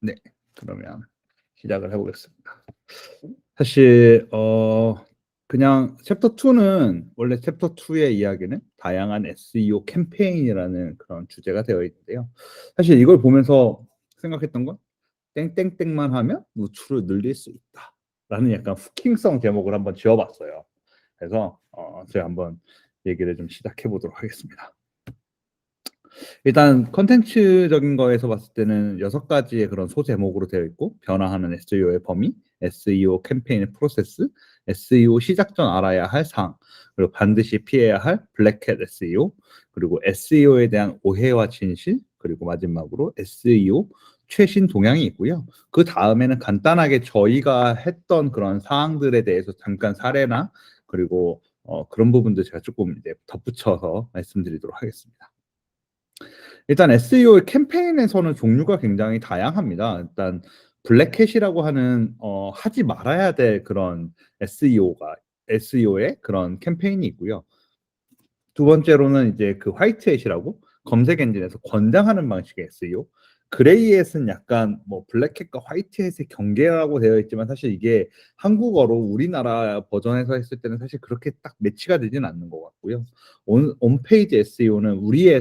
네, 그러면 시작을 해보겠습니다. 사실 그냥 챕터 2는 원래 챕터 2의 이야기는 다양한 SEO 캠페인이라는 그런 주제가 되어 있는데요. 사실 이걸 보면서 생각했던 건 땡땡땡만 하면 노출을 늘릴 수 있다라는 약간 후킹성 제목을 한번 지어봤어요. 그래서 제가 한번 얘기를 좀 시작해 보도록 하겠습니다. 일단 컨텐츠적인 거에서 봤을 때는 6가지의 그런 소제목으로 되어 있고, 변화하는 SEO의 범위, SEO 캠페인의 프로세스, SEO 시작 전 알아야 할 사항, 그리고 반드시 피해야 할 블랙햇 SEO, 그리고 SEO에 대한 오해와 진실, 그리고 마지막으로 SEO 최신 동향이 있고요. 그 다음에는 간단하게 저희가 했던 그런 사항들에 대해서 잠깐 사례나 그리고 그런 부분도 제가 조금 이제 덧붙여서 말씀드리도록 하겠습니다. 일단 SEO 캠페인에서는 종류가 굉장히 다양합니다. 일단 블랙햇이라고 하는 하지 말아야 될 그런 SEO의 그런 캠페인이 있고요. 두 번째로는 이제 그 화이트햇이라고 검색 엔진에서 권장하는 방식의 SEO. 그레이햇은 약간 뭐 블랙햇과 화이트햇의 경계라고 되어 있지만 사실 이게 한국어로 우리나라 버전에서 했을 때는 사실 그렇게 딱 매치가 되지는 않는 것 같고요. 온페이지 SEO는 우리의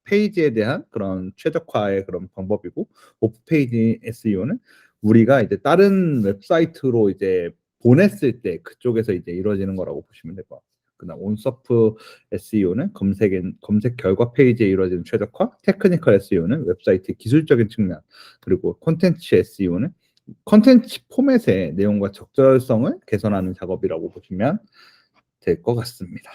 페이지에 대한 그런 최적화의 그런 방법이고, 오프페이지 SEO는 우리가 이제 다른 웹사이트로 이제 보냈을 때 그쪽에서 이제 이루어지는 거라고 보시면 될 것 같아요. 그다음 온서프 SEO는 검색 결과 페이지에 이루어지는 최적화, 테크니컬 SEO는 웹사이트 기술적인 측면, 그리고 콘텐츠 SEO는 콘텐츠 포맷의 내용과 적절성을 개선하는 작업이라고 보시면 될 것 같습니다.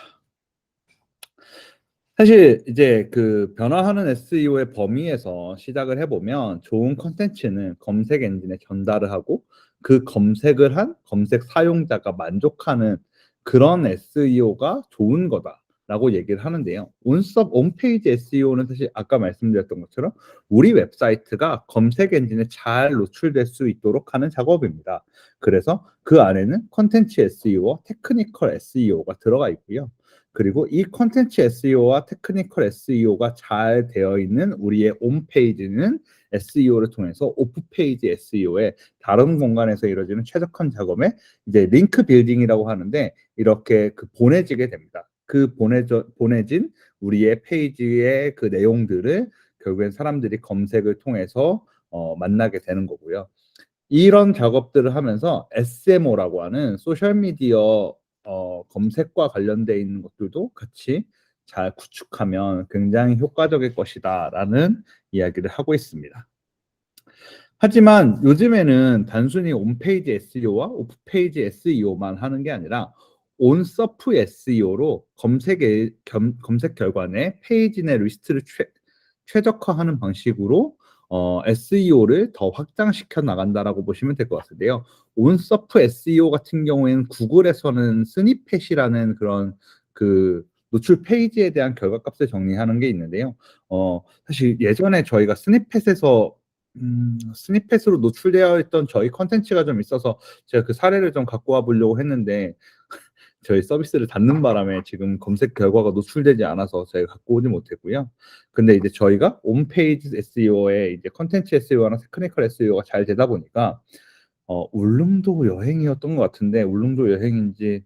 사실 이제 그 변화하는 SEO의 범위에서 시작을 해보면, 좋은 컨텐츠는 검색 엔진에 전달을 하고 그 검색을 한 검색 사용자가 만족하는 그런 SEO가 좋은 거다라고 얘기를 하는데요. 온페이지 SEO는 사실 아까 말씀드렸던 것처럼 우리 웹사이트가 검색 엔진에 잘 노출될 수 있도록 하는 작업입니다. 그래서 그 안에는 컨텐츠 SEO와 테크니컬 SEO가 들어가 있고요. 그리고 이 컨텐츠 SEO와 테크니컬 SEO가 잘 되어 있는 우리의 홈페이지는 SEO를 통해서 오프페이지 SEO의 다른 공간에서 이루어지는 최적화 작업에 이제 링크 빌딩이라고 하는데, 이렇게 그 보내지게 됩니다. 그 보내진 우리의 페이지의 그 내용들을 결국엔 사람들이 검색을 통해서 만나게 되는 거고요. 이런 작업들을 하면서 SMO라고 하는 소셜미디어 검색과 관련돼 있는 것들도 같이 잘 구축하면 굉장히 효과적일 것이다라는 이야기를 하고 있습니다. 하지만 요즘에는 단순히 온페이지 SEO와 오프페이지 SEO만 하는 게 아니라 온서프 SEO로 검색 결과 내 페이지 내 리스트를 최적화하는 방식으로 SEO를 더 확장시켜 나간다라고 보시면 될 것 같은데요. 온서프 SEO 같은 경우에는 구글에서는 스니펫이라는 그런 그 노출 페이지에 대한 결과값을 정리하는 게 있는데요. 사실 예전에 저희가 스니펫으로 노출되어 있던 저희 컨텐츠가 좀 있어서 제가 그 사례를 좀 갖고 와 보려고 했는데 저희 서비스를 닫는 바람에 지금 검색 결과가 노출되지 않아서 저희가 갖고 오지 못했고요. 근데 이제 저희가 홈페이지 SEO에 이제 컨텐츠 SEO나 테크니컬 SEO가 잘 되다 보니까 울릉도 여행이었던 것 같은데, 울릉도 여행인지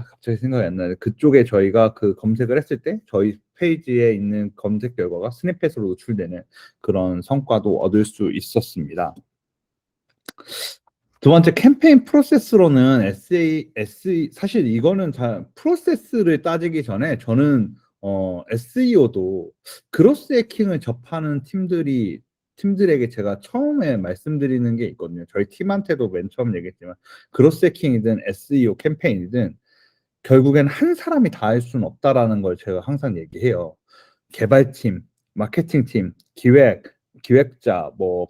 갑자기 생각이 안 나요. 그쪽에 저희가 그 검색을 했을 때 저희 페이지에 있는 검색 결과가 스니펫으로 노출되는 그런 성과도 얻을 수 있었습니다. 두 번째, 캠페인 프로세스로는 사실 이거는 프로세스를 따지기 전에 저는 SEO도 그로스 해킹을 접하는 팀들에게 제가 처음에 말씀드리는 게 있거든요. 저희 팀한테도 맨 처음 얘기했지만, 그로스 해킹이든 SEO 캠페인이든 결국엔 한 사람이 다 할 수는 없다라는 걸 제가 항상 얘기해요. 개발팀, 마케팅팀, 기획자, 뭐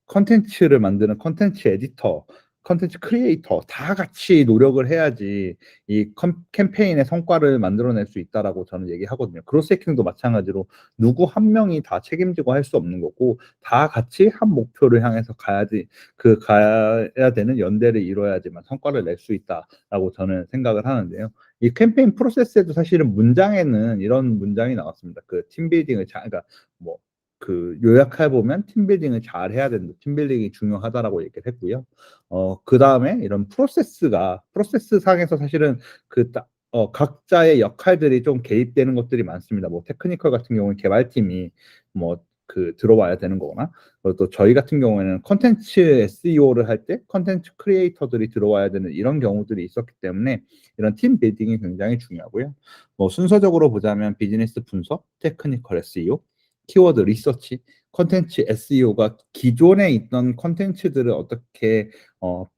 컨텐츠를 만드는 컨텐츠 에디터, 컨텐츠 크리에이터 다 같이 노력을 해야지 이 캠페인의 성과를 만들어낼 수 있다라고 저는 얘기하거든요. 크로스 해킹도 마찬가지로 누구 한 명이 다 책임지고 할 수 없는 거고, 다 같이 한 목표를 향해서 가야 되는 연대를 이뤄야지만 성과를 낼 수 있다라고 저는 생각을 하는데요. 이 캠페인 프로세스에도 사실은 문장에는 이런 문장이 나왔습니다. 그 팀빌딩을 그러니까 뭐 요약해 보면 팀 빌딩을 잘 해야 된다. 팀 빌딩이 중요하다라고 얘기를 했고요. 그다음에 이런 프로세스 상에서 사실은 각자의 역할들이 좀 개입되는 것들이 많습니다. 뭐 테크니컬 같은 경우는 개발팀이 뭐 들어와야 되는 거거나, 그리고 또 저희 같은 경우에는 컨텐츠 SEO를 할 때 컨텐츠 크리에이터들이 들어와야 되는 이런 경우들이 있었기 때문에 이런 팀 빌딩이 굉장히 중요하고요. 뭐 순서적으로 보자면 비즈니스 분석, 테크니컬 SEO, 키워드 리서치, 컨텐츠 SEO가 기존에 있던 컨텐츠들을 어떻게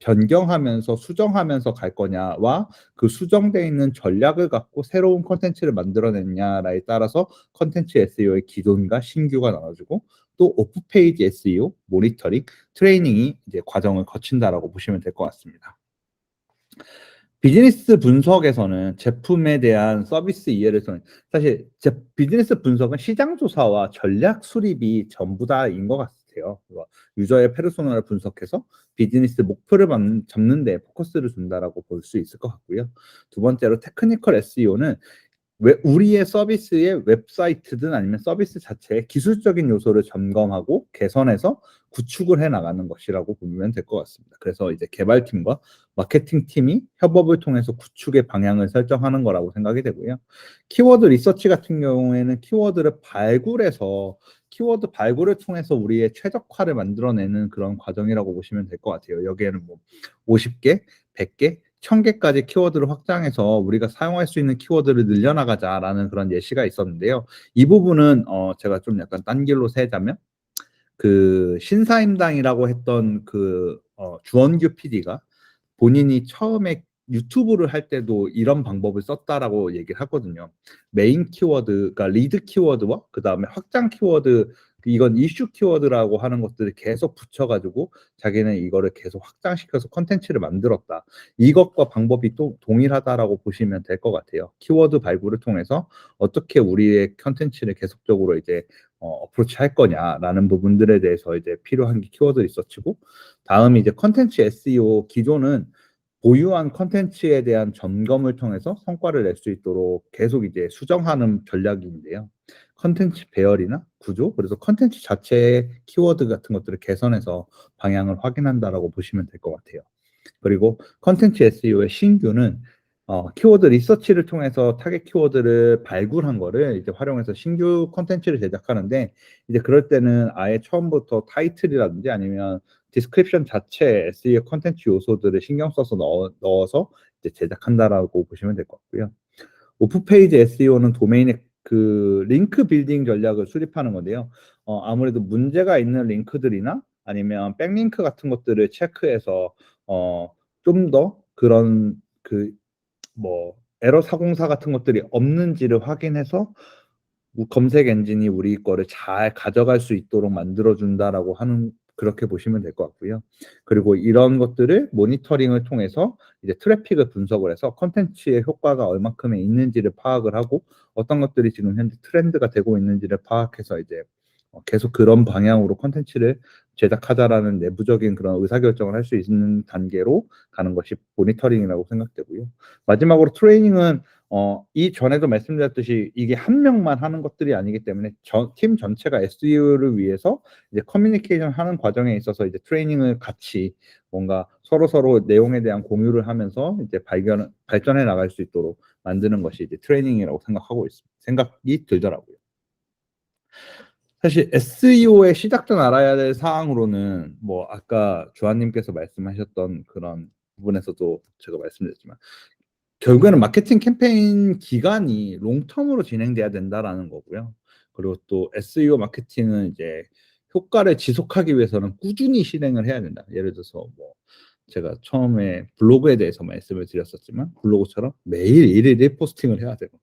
변경하면서 수정하면서 갈 거냐와 그 수정되어 있는 전략을 갖고 새로운 컨텐츠를 만들어냈냐에 따라서 컨텐츠 SEO의 기존과 신규가 나눠지고, 또 오프페이지 SEO, 모니터링, 트레이닝이 이제 과정을 거친다라고 보시면 될 것 같습니다. 비즈니스 분석에서는 제품에 대한 서비스 이해를 통해, 사실 비즈니스 분석은 시장 조사와 전략 수립이 전부 다인 것 같아요. 유저의 페르소나를 분석해서 비즈니스 목표를 잡는 데 포커스를 둔다라고 볼 수 있을 것 같고요. 두 번째로 테크니컬 SEO는 우리의 서비스의 웹사이트든 아니면 서비스 자체의 기술적인 요소를 점검하고 개선해서 구축을 해 나가는 것이라고 보면 될 것 같습니다. 그래서 이제 개발팀과 마케팅팀이 협업을 통해서 구축의 방향을 설정하는 거라고 생각이 되고요. 키워드 리서치 같은 경우에는 키워드 발굴을 통해서 우리의 최적화를 만들어내는 그런 과정이라고 보시면 될 것 같아요. 여기에는 뭐 50개, 100개, 1000개까지 키워드를 확장해서 우리가 사용할 수 있는 키워드를 늘려나가자라는 그런 예시가 있었는데요. 이 부분은 제가 좀 약간 딴 길로 세자면, 신사임당이라고 했던 주원규 PD가 본인이 처음에 유튜브를 할 때도 이런 방법을 썼다라고 얘기를 하거든요. 메인 키워드, 그러니까 리드 키워드와 그다음에 확장 키워드, 이건 이슈 키워드라고 하는 것들을 계속 붙여가지고 자기는 이거를 계속 확장시켜서 컨텐츠를 만들었다. 이것과 방법이 또 동일하다라고 보시면 될 것 같아요. 키워드 발굴을 통해서 어떻게 우리의 컨텐츠를 계속적으로 이제 어프로치 할 거냐라는 부분들에 대해서 이제 필요한 게 키워드 리서치고, 다음이 이제 컨텐츠 SEO. 기존은 보유한 컨텐츠에 대한 점검을 통해서 성과를 낼 수 있도록 계속 이제 수정하는 전략인데요. 컨텐츠 배열이나 구조, 그래서 컨텐츠 자체의 키워드 같은 것들을 개선해서 방향을 확인한다라고 보시면 될 것 같아요. 그리고 컨텐츠 SEO의 신규는 키워드 리서치를 통해서 타겟 키워드를 발굴한 거를 이제 활용해서 신규 컨텐츠를 제작하는데, 이제 그럴 때는 아예 처음부터 타이틀이라든지 아니면 디스크립션 자체 SEO 컨텐츠 요소들을 신경 써서 넣어서 이제 제작한다라고 보시면 될 것 같고요. 오프페이지 SEO는 도메인의 링크 빌딩 전략을 수립하는 건데요. 아무래도 문제가 있는 링크들이나 아니면 백링크 같은 것들을 체크해서 좀 더 그런 뭐 에러 사공사 같은 것들이 없는지를 확인해서 검색 엔진이 우리 거를 잘 가져갈 수 있도록 만들어준다라고 하는, 그렇게 보시면 될 것 같고요. 그리고 이런 것들을 모니터링을 통해서 이제 트래픽을 분석을 해서 컨텐츠의 효과가 얼마큼에 있는지를 파악을 하고, 어떤 것들이 지금 현재 트렌드가 되고 있는지를 파악해서 이제 계속 그런 방향으로 컨텐츠를 제작하자라는 내부적인 그런 의사결정을 할 수 있는 단계로 가는 것이 모니터링이라고 생각되고요. 마지막으로 트레이닝은 이전에도 말씀드렸듯이 이게 한 명만 하는 것들이 아니기 때문에 팀 전체가 SEO를 위해서 이제 커뮤니케이션 하는 과정에 있어서 이제 트레이닝을 같이 뭔가 서로 내용에 대한 공유를 하면서 이제 발전해 나갈 수 있도록 만드는 것이 이제 트레이닝이라고 생각이 들더라고요. 사실 SEO의 시작전 알아야 될 사항으로는 뭐 아까 조아님께서 말씀하셨던 그런 부분에서도 제가 말씀드렸지만, 결국에는 마케팅 캠페인 기간이 롱텀으로 진행돼야 된다라는 거고요. 그리고 또 SEO 마케팅은 이제 효과를 지속하기 위해서는 꾸준히 실행을 해야 된다. 예를 들어서 뭐 제가 처음에 블로그에 대해서 말씀을 드렸었지만, 블로그처럼 매일 일일 포스팅을 해야 되고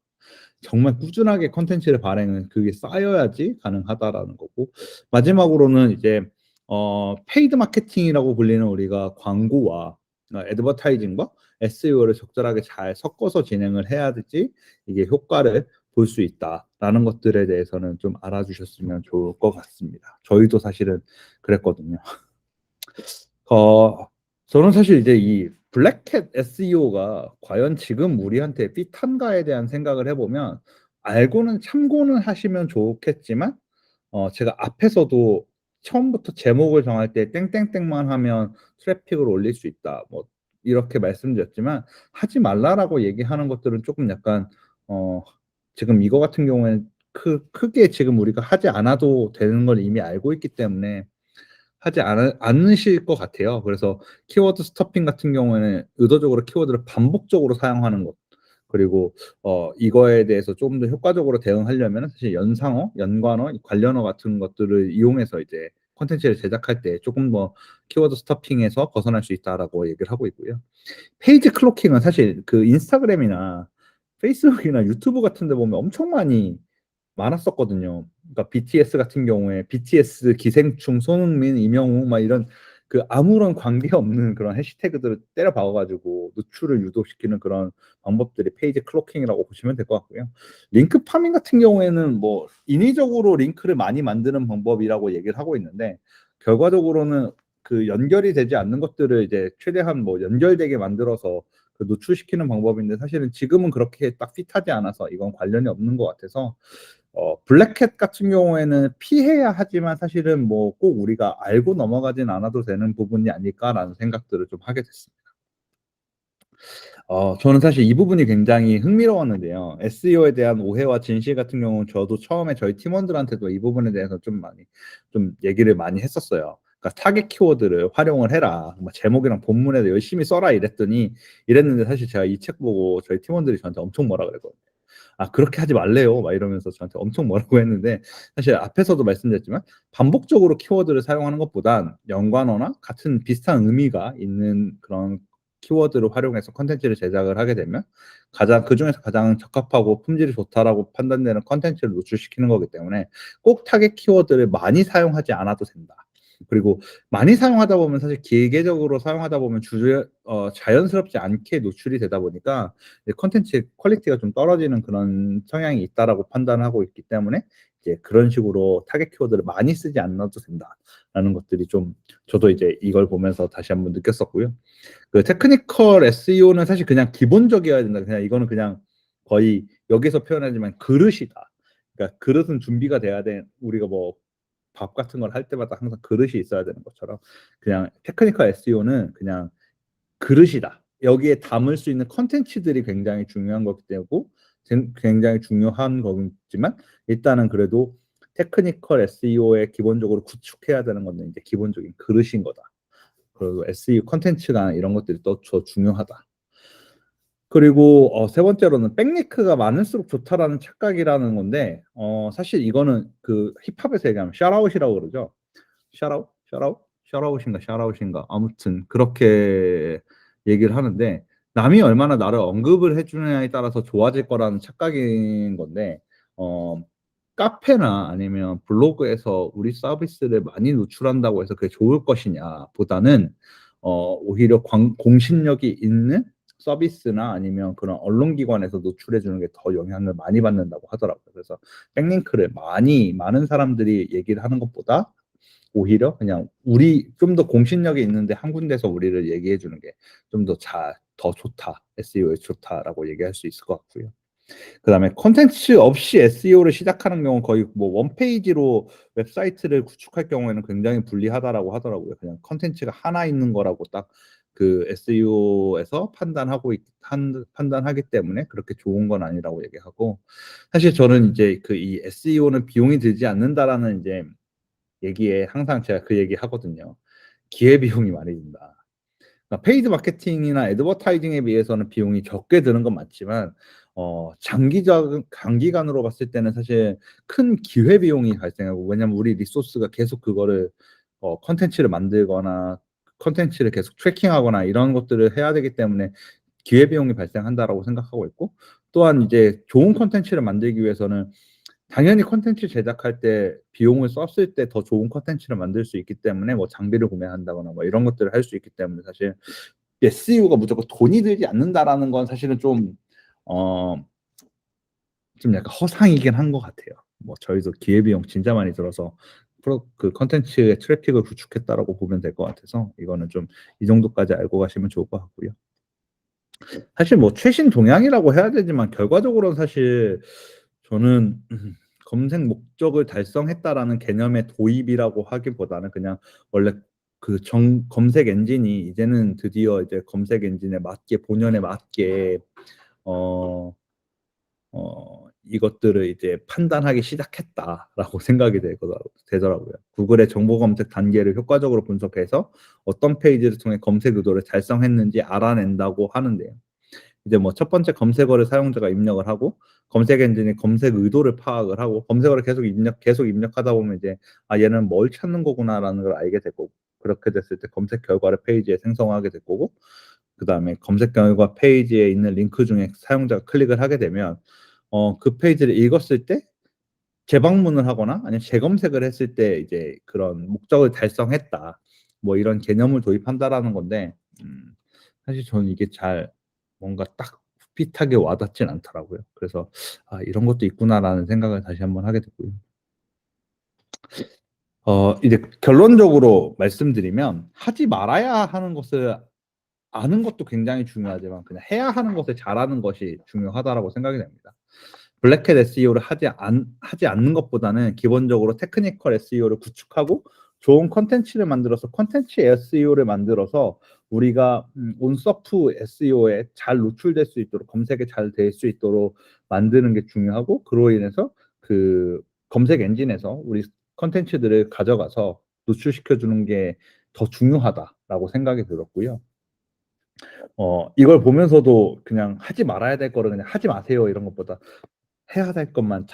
정말 꾸준하게 컨텐츠를 발행은 그게 쌓여야지 가능하다라는 거고, 마지막으로는 이제 페이드 마케팅이라고 불리는 우리가 광고와 애드버타이징과 SEO를 적절하게 잘 섞어서 진행을 해야지 이게 효과를 볼 수 있다라는 것들에 대해서는 좀 알아주셨으면 좋을 것 같습니다. 저희도 사실은 그랬거든요. 저는 사실 이제 이 블랙캣 SEO가 과연 지금 우리한테 핏한가에 대한 생각을 해보면, 알고는 참고는 하시면 좋겠지만 제가 앞에서도 처음부터 제목을 정할 때 "땡땡땡만 하면 트래픽을 올릴 수 있다." 뭐 이렇게 말씀드렸지만 하지 말라라고 얘기하는 것들은 쪼끔 약간 어 지금 이거 같은 경우에는 크게 지금 우리가 하지 않아도 되는 걸 이미 알고 있기 때문에 하지 않으실 것 같아요. 그래서 키워드 스토핑 같은 경우에는 의도적으로 키워드를 반복적으로 사용하는 것, 그리고 이거에 대해서 쪼금 더 효과적으로 대응하려면은 사실 연상어, 연관어, 관련어 같은 것들을 이용해서 이제 콘텐츠를 제작할 때 쪼끔 더 키워드 스토핑에서 벗어날 수 있다라고 얘기를 하고 있고요. 페이지 클로킹은 사실 그 인스타그램이나 페이스북이나 유튜브 같은 데 보면 엄청 많았었거든요. 그러니까 BTS 같은 경우에 BTS 기생충 손흥민, 이명웅 막 이런 그 아무런 관계없는 그런 해시태그들을 때려 박아 가지고 노출을 유도시키는 그런 방법들이 페이지 클로킹이라고 보시면 될 것 같고요. 링크 파밍 같은 경우에는 뭐 인위적으로 링크를 많이 만드는 방법이라고 얘기를 하고 있는데, 결과적으로는 그 연결이 되지 않는 것들을 이제 최대한 뭐 연결되게 만들어서 그 노출시키는 방법인데, 사실은 지금은 그렇게 딱 핏하지 않아서 이건 관련이 없는 것 같아서 블랙캣 같은 경우에는 피해야 하지만 사실은 뭐 꼭 우리가 알고 넘어가진 않아도 되는 부분이 아닐까라는 생각들을 좀 하게 됐습니다. 저는 사실 이 부분이 굉장히 흥미로웠는데요. SEO에 대한 오해와 진실 같은 경우는 저도 처음에 저희 팀원들한테도 이 부분에 대해서 좀 얘기를 많이 했었어요. 그러니까 "타겟 키워드를 활용을 해라. 뭐 제목이랑 본문에도 열심히 써라." 이랬는데, 사실 제가 이 책 보고 저희 팀원들이 저한테 엄청 뭐라 그랬거든요. "아 그렇게 하지 말래요." 막 이러면서 저한테 엄청 뭐라고 했는데, 사실 앞에서도 말씀드렸지만 반복적으로 키워드를 사용하는 것보단 연관어나 같은 비슷한 의미가 있는 그런 키워드를 활용해서 콘텐츠를 제작을 하게 되면 가장 그중에서 가장 적합하고 품질이 좋다라고 판단되는 콘텐츠를 노출시키는 거기 때문에 꼭 타겟 키워드를 많이 사용하지 않아도 된다. 그리고 많이 사용하다 보면 사실 기계적으로 사용하다 보면 자연스럽지 않게 노출이 되다 보니까 이제 콘텐츠의 퀄리티가 좀 떨어지는 그런 성향이 있다라고 판단하고 있기 때문에 이제 그런 식으로 타겟 키워드를 많이 쓰지 않아도 된다라는 것들이 좀 저도 이제 이걸 보면서 다시 한번 느꼈었고요. 그 테크니컬 SEO는 사실 그냥 기본적이어야 된다. 그냥 이거는 그냥 거의 여기서 표현하지만 그릇이다. 그러니까 그릇은 준비가 돼야 돼. 우리가 뭐 밥 같은 걸 할 때마다 항상 그릇이 있어야 되는 것처럼 그냥 테크니컬 SEO는 그냥 그릇이다. 여기에 담을 수 있는 콘텐츠들이 굉장히 중요한 거기 때고 굉장히 중요한 거지만, 일단은 그래도 테크니컬 SEO에 기본적으로 구축해야 되는 거는 이제 기본적인 그릇인 거다. 그리고 SEO 콘텐츠나 이런 것들이 또 더 중요하다. 그리고 세 번째로는 "백링크가 많을수록 좋다."라는 착각이라는 건데, 사실 이거는 그 힙합에서 얘기하면 샤트아웃이라고 그러죠. 샤트아웃? 샤트아웃? 샤트아웃인가 샤트아웃인가 아무튼 그렇게 얘기를 하는데, 남이 얼마나 나를 언급을 해 주느냐에 따라서 좋아질 거라는 착각인 건데, 어 카페나 아니면 블로그에서 우리 서비스를 많이 노출한다고 해서 그게 좋을 것이냐 보다는 오히려 공신력이 있는 서비스나 아니면 그런 언론기관에서 노출해 주는 게 더 영향을 많이 받는다고 하더라고요. 그래서 백링크를 많은 사람들이 얘기를 하는 것보다 오히려 그냥 우리 좀 더 공신력이 있는데 한 군데서 우리를 얘기해 주는 게 좀 더 좋다. SEO에 좋다라고 얘기할 수 있을 것 같고요. 그다음에 콘텐츠 없이 SEO를 시작하는 경우는 거의 뭐 원페이지로 웹사이트를 구축할 경우에는 굉장히 불리하다라고 하더라고요. 그냥 콘텐츠가 하나 있는 거라고 딱 그 SEO에서 판단하기 때문에 그렇게 좋은 건 아니라고 얘기하고, 사실 저는 이제 그 이 "SEO는 비용이 들지 않는다."라는 이제 얘기에 항상 제가 그 얘기하거든요. 기회비용이 많이 든다. 그러니까 페이드 마케팅이나 애드버타이징에 비해서는 비용이 적게 드는 건 맞지만 장기간으로 봤을 때는 사실 큰 기회 비용이 발생하고, 왜냐면 우리 리소스가 계속 그거를 콘텐츠를 만들거나 콘텐츠를 계속 트래킹하거나 이런 것들을 해야 되기 때문에 기회 비용이 발생한다라고 생각하고 있고, 또한 이제 좋은 콘텐츠를 만들기 위해서는 당연히 콘텐츠 제작할 때 비용을 썼을 때 더 좋은 콘텐츠를 만들 수 있기 때문에 뭐 장비를 구매한다거나 뭐 이런 것들을 할 수 있기 때문에, 사실 SEO가 무조건 돈이 들지 않는다라는 건 사실은 어 좀 약간 허상이긴 한 것 같아요. 뭐 저희도 기회비용 진짜 많이 들어서 그 콘텐츠의 트래픽을 구축했다라고 보면 될 것 같아서 이거는 좀 이 정도까지 알고 가시면 좋을 것 같고요. 사실 뭐 최신 동향이라고 해야 되지만 결과적으로는 사실 저는 검색 목적을 달성했다라는 개념의 도입이라고 하기보다는 그냥 원래 그 검색 엔진이 이제는 드디어 이제 검색 엔진에 맞게 본연에 맞게 어 이것들을 이제 판단하기 시작했다라고 생각이 되더라고요. 구글의 정보 검색 단계를 효과적으로 분석해서 어떤 페이지를 통해 검색 의도를 달성했는지 알아낸다고 하는데요. 이제 뭐 첫 번째 검색어를 사용자가 입력을 하고 검색 엔진이 검색 의도를 파악을 하고 검색어를 계속 입력하다 보면 이제 '아 얘는 뭘 찾는 거구나.'라는 걸 알게 될 거고 그렇게 됐을 때 검색 결과를 페이지에 생성하게 될 거고 그다음에 검색 결과 페이지에 있는 링크 중에 사용자가 클릭을 하게 되면 그 페이지를 읽었을 때 재방문을 하거나 아니면 재검색을 했을 때 이제 그런 '목적을 달성했다.' 뭐 이런 개념을 도입한다라는 건데 사실 저는 이게 잘 뭔가 딱 핏하게 와 닿진 않더라고요. 그래서 '아 이런 것도 있구나.'라는 생각을 다시 한번 하게 됐고요. 이제 결론적으로 말씀드리면 하지 말아야 하는 것을 아는 것도 굉장히 중요하지만 그냥 해야 하는 것을 잘하는 것이 중요하다라고 생각이 됩니다. 블랙햇 SEO를 하지 않는 것보다는 기본적으로 테크니컬 SEO를 구축하고 좋은 콘텐츠를 만들어서 콘텐츠 SEO를 만들어서 우리가 온서프 SEO에 잘 노출될 수 있도록 검색에 잘 될 수 있도록 만드는 게 중요하고 그로 인해서 그 검색 엔진에서 우리 콘텐츠들을 가져가서 노출시켜 주는 게 더 중요하다라고 생각이 들었고요. 이걸 보면서도 그냥 하지 말아야 될 거를 그냥 "하지 마세요." 이런 것보다 해야 될 것만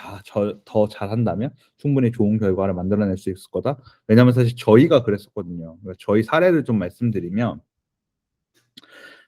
더 잘한다면 충분히 좋은 결과를 만들어낼 수 있을 거다. 왜냐하면 사실 저희가 그랬었거든요. 그러니까 저희 사례를 좀 말씀드리면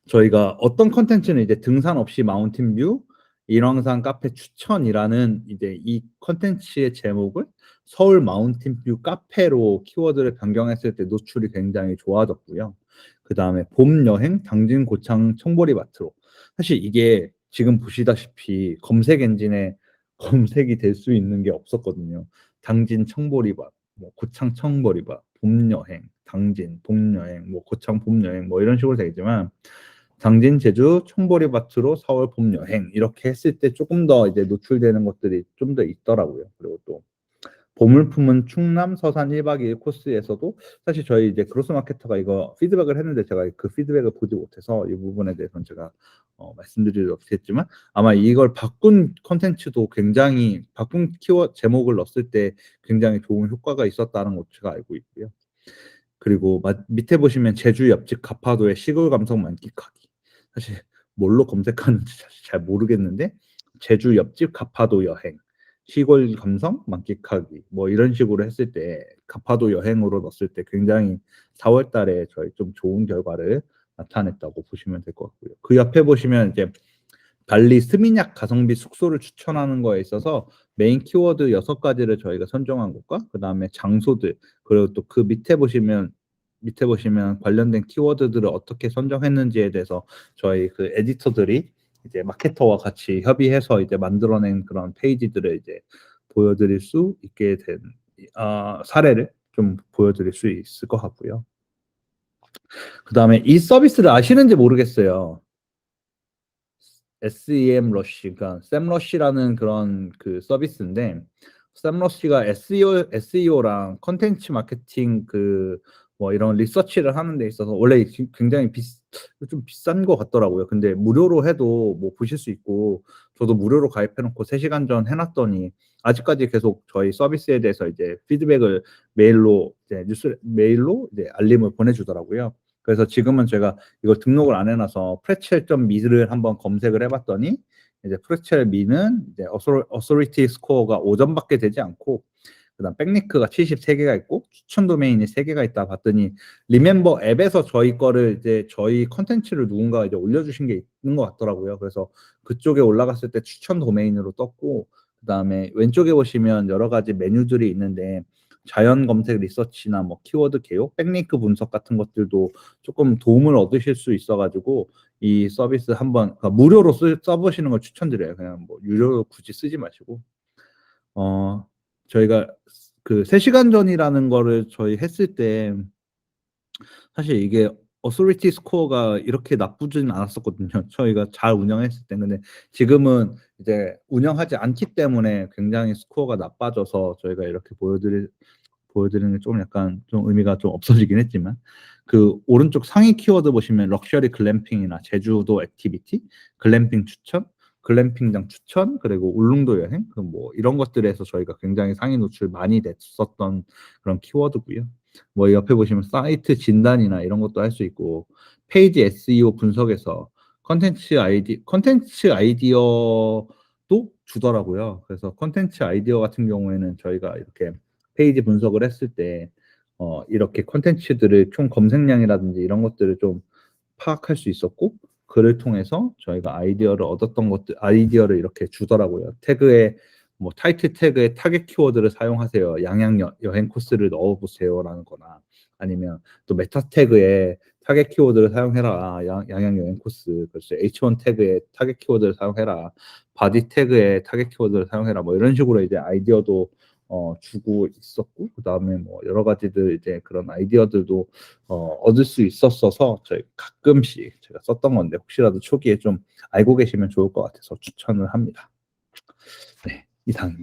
저희가 어떤 콘텐츠는 이제 등산 없이 마운틴 뷰, 일왕산 카페 추천이라는 이제 이 콘텐츠의 제목을 서울 마운틴 뷰 카페로 키워드를 변경했을 때 노출이 굉장히 좋아졌고요. 그다음에 봄 여행 당진 고창 청보리마트로 사실 이게 지금 보시다시피 검색 엔진에 검색이 될 수 있는 게 없었거든요. 당진 청보리밭, 뭐 고창 청보리밭, 봄 여행, 당진 봄 여행, 뭐 고창 봄 여행 뭐 이런 식으로 되겠지만 당진, 제주, 청보리밭으로 4월 봄 여행 이렇게 했을 때 쪼끔 더 이제 노출되는 것들이 좀 더 있더라고요. 그리고 또 보물 품은 충남 서산 1박 2일 코스에서도 사실 저희 이제 그로스 마케터가 이거 피드백을 했는데 제가 그 피드백을 보지 못해서 이 부분에 대해서는 제가 말씀드리지 못했지만 아마 이걸 바꾼 콘텐츠도 굉장히 바꾼 키워드 제목을 넣었을 때 굉장히 좋은 효과가 있었다는 것 제가 알고 있고요. 그리고 밑에 보시면 제주 옆집 가파도의 시골 감성 만끽하기. 사실 뭘로 검색하는지 사실 잘 모르겠는데 제주 옆집 가파도 여행, 시골 감성 만끽하기 뭐 이런 식으로 했을 때 가파도 여행으로 넣었을 때 굉장히 4월 달에 저희 좀 좋은 결과를 나타냈다고 보시면 될 것 같고요. 그 옆에 보시면 이제 발리 스미냑 가성비 숙소를 추천하는 거에 있어서 메인 키워드 6가지를 저희가 선정한 것과 그다음에 장소들 그리고 또 그 밑에 보시면 관련된 키워드들을 어떻게 선정했는지에 대해서 저희 그 에디터들이 이제 마케터와 같이 협의해서 이제 만들어낸 그런 페이지들을 이제 보여드릴 수 있게 된 사례를 좀 보여드릴 수 있을 것 같고요. 그다음에 이 서비스를 아시는지 모르겠어요. SEM 러쉬 그러니까 샘러쉬라는 그런 그 서비스인데 샘러쉬가 SEO랑 콘텐츠 마케팅 그 뭐 이런 리서치를 하는 데 있어서 원래 굉장히 좀 비싼 것 같더라고요. 근데 무료로 해도 뭐 보실 수 있고 저도 무료로 가입해 놓고 3 시간 전 해 놨더니 아직까지 계속 저희 서비스에 대해서 이제 피드백을 메일로 이제 알림을 보내 주더라고요. 그래서 지금은 제가 이걸 등록을 안 해 놔서 프레첼.me를 한번 검색을 해 봤더니 이제 프레첼.me는 이제 어소리티 스코어가 5 점밖에 되지 않고 그다음 백링크가 73 개가 있고 추천 도메인이 3 개가 있다 봤더니 리멤버 앱에서 저희 거를 이제 저희 콘텐츠를 누군가가 이제 올려주신 게 있는 것 같더라고요. 그래서 그쪽에 올라갔을 때 추천 도메인으로 떴고 그다음에 왼쪽에 보시면 여러 가지 메뉴들이 있는데 자연 검색 리서치나 뭐 키워드 개요, 백링크 분석 같은 것들도 쪼끔 도움을 얻으실 수 있어 가지고 이 서비스 한번 그러니까 무료로 써 보시는 걸 추천드려요. 그냥 뭐 유료로 굳이 쓰지 마시고. 어 저희가 그 3 시간 전이라는 거를 저희 했을 때 사실 이게 어소리티 스코어가 이렇게 나쁘진 않았었거든요. 저희가 잘 운영했을 때. 근데 지금은 이제 운영하지 않기 때문에 굉장히 스코어가 나빠져서 저희가 이렇게 보여드리는 게 좀 약간 좀 의미가 좀 없어지긴 했지만, 그 오른쪽 상위 키워드 보시면 럭셔리 글램핑이나 제주도 액티비티, 글램핑 추천, 글램핑장 추천, 그리고 울릉도 여행, 그 뭐 이런 것들에서 저희가 굉장히 상위 노출 많이 냈었던 그런 키워드고요. 뭐 옆에 보시면 사이트 진단이나 이런 것도 할 수 있고, 페이지 SEO 분석에서 컨텐츠 아이디어도 주더라고요. 그래서 컨텐츠 아이디어 같은 경우에는 저희가 이렇게 페이지 분석을 했을 때 이렇게 콘텐츠들을 총 검색량이라든지 이런 것들을 좀 파악할 수 있었고, 그를 통해서 저희가 아이디어를 이렇게 주더라고요. 태그에 뭐 타이틀 태그에 타겟 키워드를 사용하세요. 양양 여행 코스를 넣어보세요라는 거나, 아니면 또 메타 태그에 타겟 키워드를 사용해라. 양양 여행 코스. 그래서 H1 태그에 타겟 키워드를 사용해라. 바디 태그에 타겟 키워드를 사용해라. 뭐 이런 식으로 이제 아이디어도 주고 있었고, 그다음에 뭐 여러 가지들 이제 그런 아이디어들도 얻을 수 있었어서 저희 가끔씩 제가 썼던 건데, 혹시라도 초기에 좀 알고 계시면 좋을 것 같아서 추천을 합니다. 네, 이상입니다.